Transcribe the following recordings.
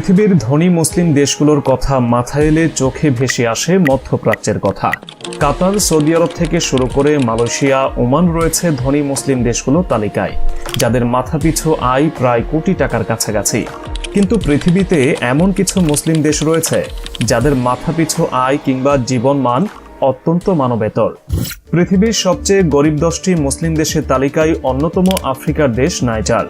পৃথিবীর ধনী মুসলিম দেশগুলোর কথা মাথায় এলে চোখে ভেসে আসে মধ্যপ্রাচ্যের কথা। কাতার, সৌদি আরব থেকে শুরু করে মালয়েশিয়া, ওমান রয়েছে ধনী মুসলিম দেশগুলোর তালিকায়, যাদের মাথাপিছু আয় প্রায় কোটি টাকার কাছাকাছি। কিন্তু পৃথিবীতে এমন কিছু মুসলিম দেশ রয়েছে যাদের মাথাপিছু আয় কিংবা জীবনমান অত্যন্ত মানবেতর। পৃথিবীর সবচেয়ে গরিব 10টি মুসলিম দেশের তালিকায় অন্যতম আফ্রিকার দেশ নাইজার।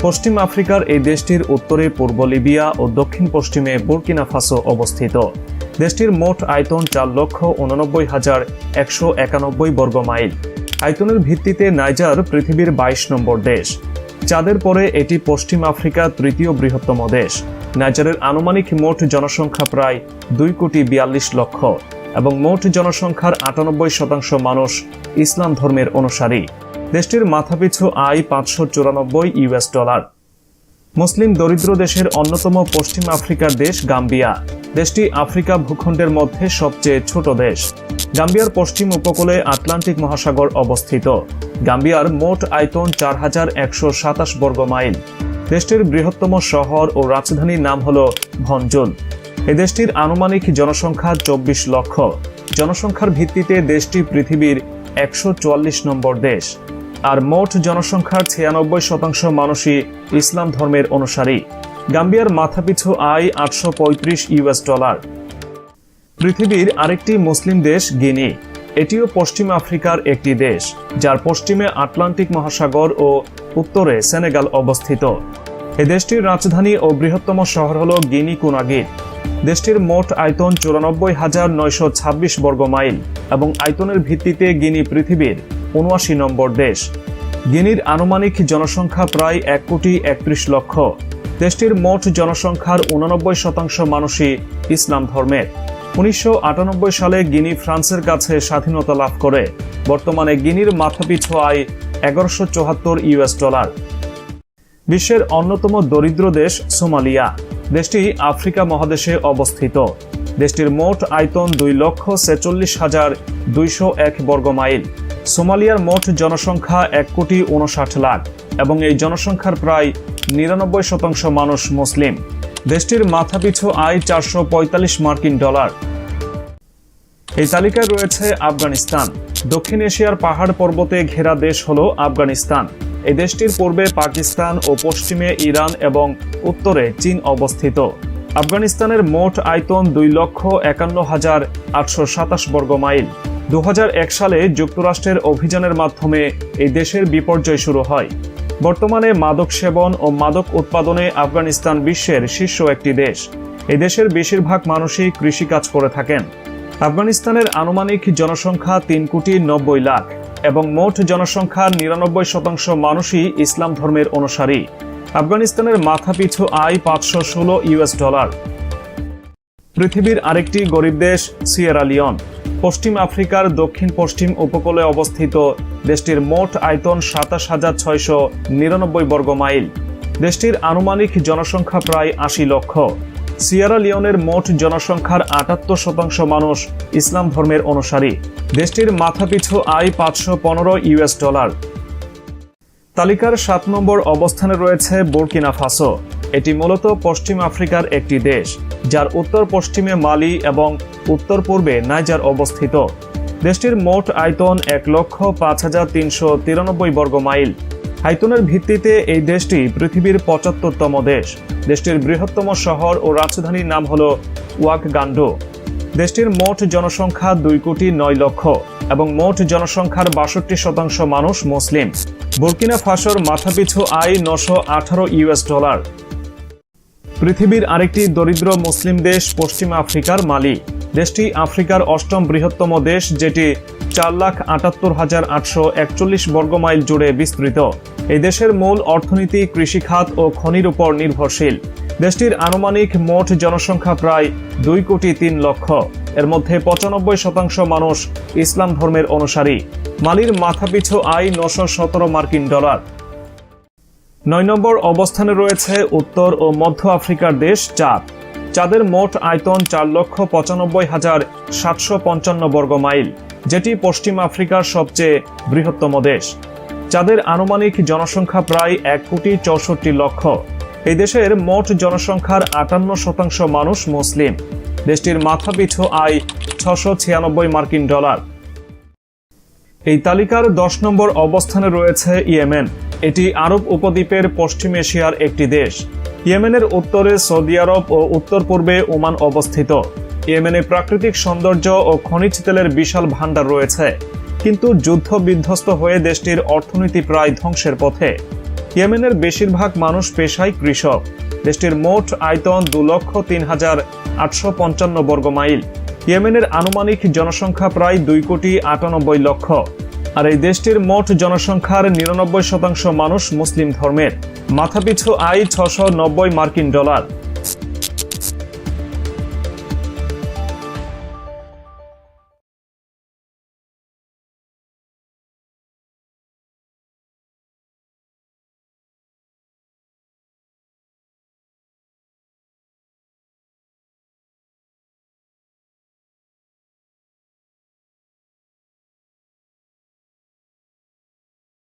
পশ্চিম আফ্রিকার এই দেশটির উত্তরে পূর্ব লিবিয়া ও দক্ষিণ পশ্চিমে বুর্কিনা ফাসো অবস্থিত। দেশটির মোট আয়তন 4,89,191 বর্গ মাইল। আয়তনের ভিত্তিতে নাইজার পৃথিবীর 22 নম্বর দেশ। চাঁদের পরে এটি পশ্চিম আফ্রিকার তৃতীয় বৃহত্তম দেশ। নাইজারের আনুমানিক মোট জনসংখ্যা প্রায় 2,42 লক্ষ এবং মোট জনসংখ্যার 98% মানুষ ইসলাম ধর্মের অনুসারী। দেশটির মাথাপিছু আয় $594। মুসলিম দরিদ্র দেশের অন্যতম পশ্চিম আফ্রিকার দেশ গাম্বিয়া। দেশটি আফ্রিকা ভূখণ্ডের মধ্যে সবচেয়ে ছোট দেশ। গাম্বিয়ার পশ্চিম উপকূলে আটলান্টিক মহাসাগর অবস্থিত। গাম্বিয়ার মোট আয়তন 4,127 বর্গ মাইল। দেশটির বৃহত্তম শহর ও রাজধানীর নাম হল ভঞ্জুল। এই দেশটির আনুমানিক জনসংখ্যা 24 লক্ষ। জনসংখ্যার ভিত্তিতে দেশটি পৃথিবীর 144 নম্বর দেশ, আর মোট জনসংখ্যার 96% মানুষই ইসলাম ধর্মের অনুসারী। গাম্বিয়ার মাথাপিছু আয় $835। পৃথিবীর আরেকটি মুসলিম দেশ গিনি। এটিও পশ্চিম আফ্রিকার একটি দেশ, যার পশ্চিমে আটলান্টিক মহাসাগর ও উত্তরে সেনেগাল অবস্থিত। এই দেশটির রাজধানী ও বৃহত্তম শহর হল গিনি কুনাগির। দেশটির মোট আয়তন 94,926 বর্গ মাইল এবং আয়তনের ভিত্তিতে গিনি পৃথিবীর 79 নম্বর দেশ। গিনির আনুমানিক জনসংখ্যা প্রায় 1,31 লক্ষ। দেশটির মোট জনসংখ্যার 89% মানুষই ইসলাম ধর্মের। 1998 সালে গিনি ফ্রান্সের কাছে স্বাধীনতা লাভ করে। বর্তমানে গিনির মাথাপিছু আয় $1174। বিশ্বের অন্যতম দরিদ্র দেশ সোমালিয়া। দেশটি আফ্রিকা মহাদেশে অবস্থিত। দেশটির মোট আয়তন 2,46,201 বর্গ মাইল। সোমালিয়ার মোট জনসংখ্যা 1,59,00,000 এবং এই জনসংখ্যার প্রায় 99% মানুষ মুসলিম। দেশটির মাথাপিছু আয় $445। এই তালিকায় রয়েছে আফগানিস্তান। দক্ষিণ এশিয়ার পাহাড় পর্বতে ঘেরা দেশ হল আফগানিস্তান। এই দেশটির পূর্বে পাকিস্তান ও পশ্চিমে ইরান এবং উত্তরে চীন অবস্থিত। আফগানিস্তানের মোট আয়তন 2,51,827 বর্গ মাইল। 2001 সালে যুক্তরাষ্ট্রের অভিযানের মাধ্যমে এই দেশের বিপর্যয় শুরু হয়। বর্তমানে মাদক সেবন ও মাদক উৎপাদনে আফগানিস্তান বিশ্বের শীর্ষ একটি দেশ। এই দেশের বেশিরভাগ মানুষই কৃষিকাজ করে থাকেন। আফগানিস্তানের আনুমানিক জনসংখ্যা 3,90,00,000 এবং মোট জনসংখ্যার 99% মানুষই ইসলাম ধর্মের অনুসারী। আফগানিস্তানের মাথাপিছু আয় $516। পৃথিবীর আরেকটি গরিব দেশ সিয়েরা লিওন। পশ্চিম আফ্রিকার দক্ষিণ পশ্চিম উপকূলে অবস্থিত। দেশটির মোট আয়তন 27,699 বর্গ মাইল। দেশটির আনুমানিক জনসংখ্যা প্রায় 80 লক্ষ। সিয়েরা লিওনের মোট জনসংখ্যার 78% মানুষ ইসলাম ধর্মের অনুসারী। দেশটির মাথাপিছু আয় $515। তালিকার 7 নম্বর অবস্থানে রয়েছে বুর্কিনা ফাসো। এটি মূলত পশ্চিম আফ্রিকার একটি দেশ, যার উত্তর পশ্চিমে মালি এবং উত্তর পূর্বে নাইজার অবস্থিত। দেশটির মোট আয়তন 1,05,393 বর্গ মাইল। আয়তনের ভিত্তিতে এই দেশটি পৃথিবীর 75তম দেশ। দেশটির বৃহত্তম শহর ও রাজধানীর নাম হল ওয়াগান্ডু। দেশটির মোট জনসংখ্যা 2,09,00,000 এবং মোট জনসংখ্যার 62% মানুষ মুসলিম। বুর্কিনা ফাসোর মাথাপিছু আয় $918। পৃথিবীর আরেকটি দরিদ্র মুসলিম দেশ পশ্চিম আফ্রিকার মালি। দেশটি আফ্রিকার 8ম বৃহত্তম দেশ, যেটি 4,78,841 বর্গ মাইল জুড়ে বিস্তৃত। এই দেশের মূল অর্থনীতি কৃষিখাত ও খনির উপর নির্ভরশীল। দেশটির আনুমানিক মোট জনসংখ্যা প্রায় 2,03,00,000। এর মধ্যে 95% মানুষ ইসলাম ধর্মের অনুসারী। মালির মাথাপিছু আয় $917। 9 নম্বর অবস্থানে রয়েছে উত্তর ও মধ্য আফ্রিকার দেশ চাদ। চাঁদের মোট আয়তন 4,95,755 বর্গ মাইল, যেটি পশ্চিম আফ্রিকার সবচেয়ে বৃহত্তম দেশ। চাঁদের আনুমানিক জনসংখ্যা প্রায় 1,64,00,000। এই দেশের মোট জনসংখ্যার 58% মানুষ মুসলিম। দেশটির মাথাপিছু আয় $696 এই তালিকার 10 নম্বর অবস্থানে রয়েছে ইয়েমেন। এটি আরব উপদ্বীপের পশ্চিম এশিয়ার একটি দেশ। ইয়েমেনের উত্তরে সৌদি আরব ও উত্তর পূর্বে ওমান অবস্থিত। ইয়েমেনে প্রাকৃতিক সৌন্দর্য ও খনিজ তেলের বিশাল ভাণ্ডার রয়েছে, কিন্তু যুদ্ধ বিধ্বস্ত হয়ে দেশটির অর্থনীতি প্রায় ধ্বংসের পথে। ইয়েমেনের বেশিরভাগ মানুষ পেশায় কৃষক। দেশটির মোট আয়তন 2,03,855 বর্গ মাইল। ইয়েমেনের আনুমানিক জনসংখ্যা প্রায় 2,98,00,000। আর এই দেশটির মোট জনসংখ্যার 99% মানুষ মুসলিম ধর্মের। মাথাপিছু আয় $690